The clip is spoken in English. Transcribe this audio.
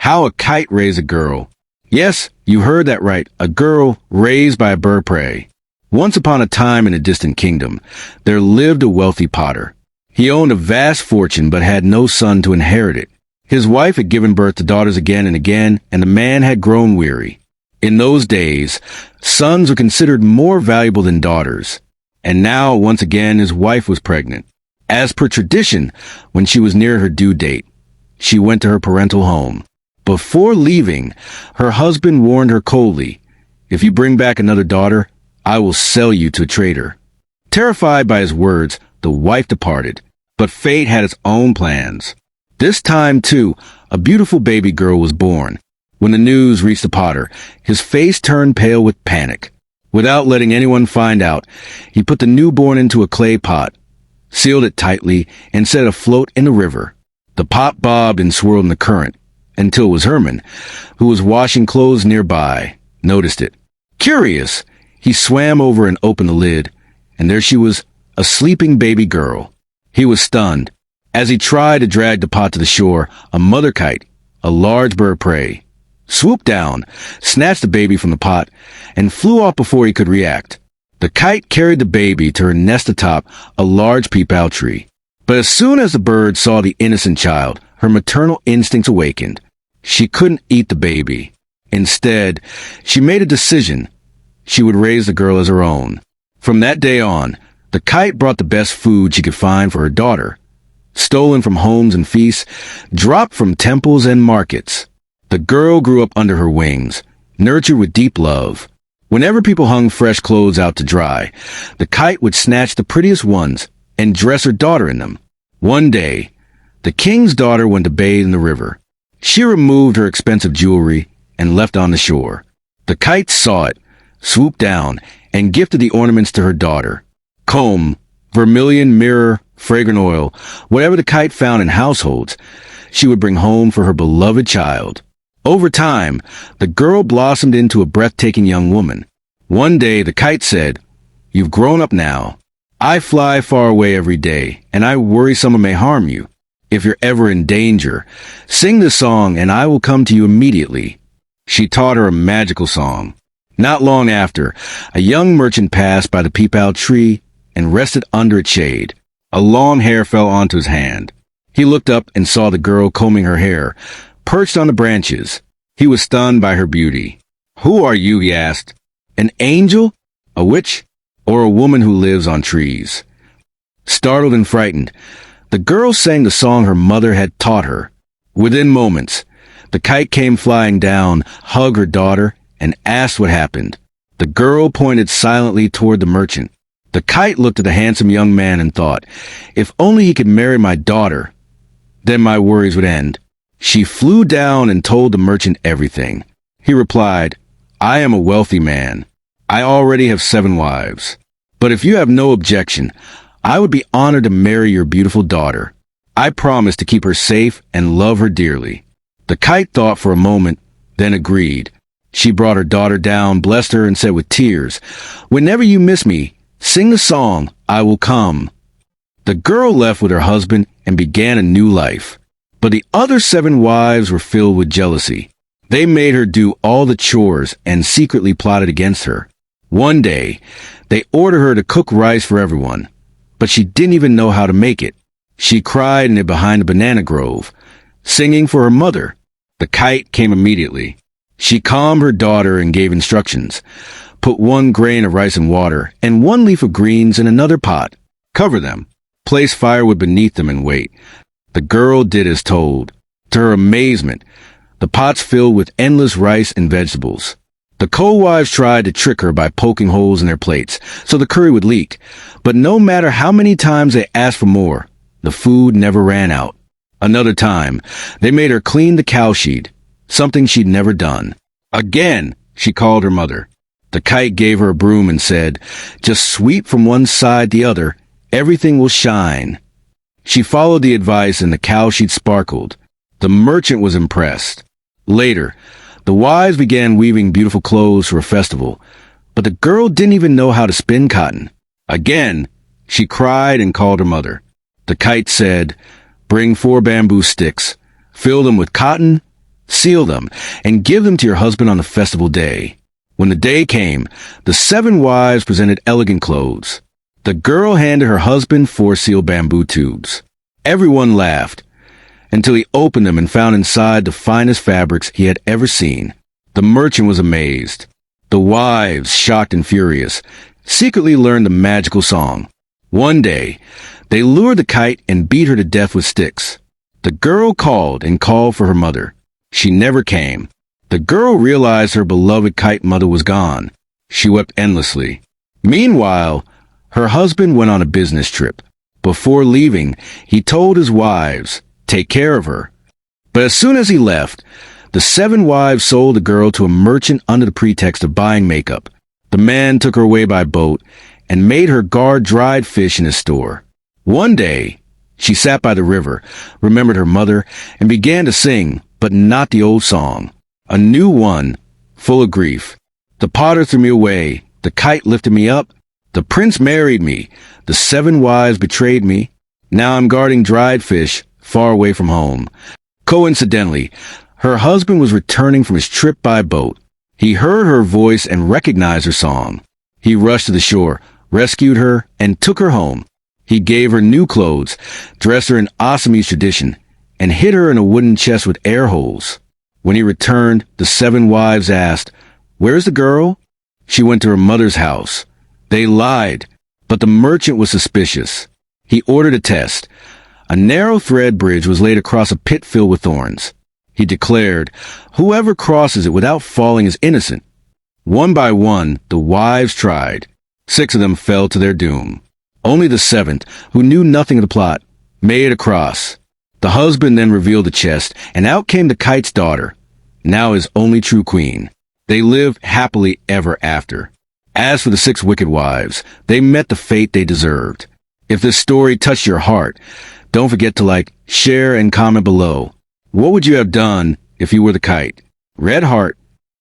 How a Kite Raised a Girl. Yes, you heard that right, a girl raised by a bird prey. Once upon a time in a distant kingdom, there lived a wealthy potter. He owned a vast fortune but had no son to inherit it. His wife had given birth to daughters again and again, and the man had grown weary. In those days, sons were considered more valuable than daughters. And now, once again, his wife was pregnant. As per tradition, when she was near her due date, she went to her parental home. Before leaving, her husband warned her coldly, "If you bring back another daughter, I will sell you to a trader." Terrified by his words, the wife departed, but fate had its own plans. This time, too, a beautiful baby girl was born. When the news reached the potter, his face turned pale with panic. Without letting anyone find out, he put the newborn into a clay pot, sealed it tightly, and set it afloat in the river. The pot bobbed and swirled in the current, until it was Herman, who was washing clothes nearby, noticed it. Curious, he swam over and opened the lid, and there she was, a sleeping baby girl. He was stunned. As he tried to drag the pot to the shore, a mother kite, a large bird prey, swooped down, snatched the baby from the pot, and flew off before he could react. The kite carried the baby to her nest atop a large peepal tree. But as soon as the bird saw the innocent child, her maternal instincts awakened. She couldn't eat the baby. Instead, she made a decision. She would raise the girl as her own. From that day on, the kite brought the best food she could find for her daughter, stolen from homes and feasts, dropped from temples and markets. The girl grew up under her wings, nurtured with deep love. Whenever people hung fresh clothes out to dry, the kite would snatch the prettiest ones and dress her daughter in them. One day, the king's daughter went to bathe in the river. She removed her expensive jewelry and left on the shore. The kite saw it, swooped down, and gifted the ornaments to her daughter. Comb, vermilion, mirror, fragrant oil, whatever the kite found in households, she would bring home for her beloved child. Over time, the girl blossomed into a breathtaking young woman. One day, the kite said, "You've grown up now. I fly far away every day, and I worry someone may harm you. If you're ever in danger, sing this song and I will come to you immediately." She taught her a magical song. Not long after, a young merchant passed by the peepal tree and rested under its shade. A long hair fell onto his hand. He looked up and saw the girl combing her hair, perched on the branches. He was stunned by her beauty. "Who are you?" he asked. "An angel? A witch? Or a woman who lives on trees?" Startled and frightened, the girl sang the song her mother had taught her. Within moments, the kite came flying down, hugged her daughter, and asked what happened. The girl pointed silently toward the merchant. The kite looked at the handsome young man and thought, "If only he could marry my daughter, then my worries would end." She flew down and told the merchant everything. He replied, "I am a wealthy man. I already have 7 wives. But if you have no objection, I would be honored to marry your beautiful daughter. I promise to keep her safe and love her dearly." The kite thought for a moment, then agreed. She brought her daughter down, blessed her, and said with tears, "Whenever you miss me, sing the song, I will come." The girl left with her husband and began a new life. But the other 7 wives were filled with jealousy. They made her do all the chores and secretly plotted against her. One day, they ordered her to cook rice for everyone, but she didn't even know how to make it. She cried and hid behind a banana grove, singing for her mother. The kite came immediately. She calmed her daughter and gave instructions. Put 1 grain of rice in water and 1 leaf of greens in another pot. Cover them. Place firewood beneath them and wait. The girl did as told. To her amazement, the pots filled with endless rice and vegetables. The co-wives tried to trick her by poking holes in their plates so the curry would leak, but no matter how many times they asked for more, the food never ran out. Another time, they made her clean the cow shed, something she'd never done. Again, she called her mother. The kite gave her a broom and said, "Just sweep from one side to the other, everything will shine." She followed the advice and the cow shed sparkled. The merchant was impressed. Later, the wives began weaving beautiful clothes for a festival, but the girl didn't even know how to spin cotton. Again, she cried and called her mother. The kite said, "Bring 4 bamboo sticks, fill them with cotton, seal them, and give them to your husband on the festival day. When the day came, the 7 wives presented elegant clothes. The girl handed her husband 4 sealed bamboo tubes. Everyone laughed, until he opened them and found inside the finest fabrics he had ever seen. The merchant was amazed. The wives, shocked and furious, secretly learned the magical song. One day, they lured the kite and beat her to death with sticks. The girl called and called for her mother. She never came. The girl realized her beloved kite mother was gone. She wept endlessly. Meanwhile, her husband went on a business trip. Before leaving, he told his wives, "Take care of her." But as soon as he left, the 7 wives sold the girl to a merchant under the pretext of buying makeup. The man took her away by boat and made her guard dried fish in his store. One day, she sat by the river, remembered her mother, and began to sing, but not the old song. A new one, full of grief. The potter threw me away. The kite lifted me up. The prince married me. The 7 wives betrayed me. Now I'm guarding dried fish, far away from home. Coincidentally, her husband was returning from his trip by boat. He heard her voice and recognized her song. He rushed to the shore, rescued her, and took her home. He gave her new clothes, dressed her in Assamese tradition, and hid her in a wooden chest with air holes. When he returned, the 7 wives asked, "Where's the girl?" She went to her mother's house. They lied, but the merchant was suspicious. He ordered a test. A narrow thread bridge was laid across a pit filled with thorns. He declared, "Whoever crosses it without falling is innocent." One by one, the wives tried. 6 of them fell to their doom. Only the 7th, who knew nothing of the plot, made it across. The husband then revealed the chest, and out came the kite's daughter, now his only true queen. They lived happily ever after. As for the 6 wicked wives, they met the fate they deserved. If this story touched your heart, don't forget to like, share, and comment below. What would you have done if you were the kite? Red heart,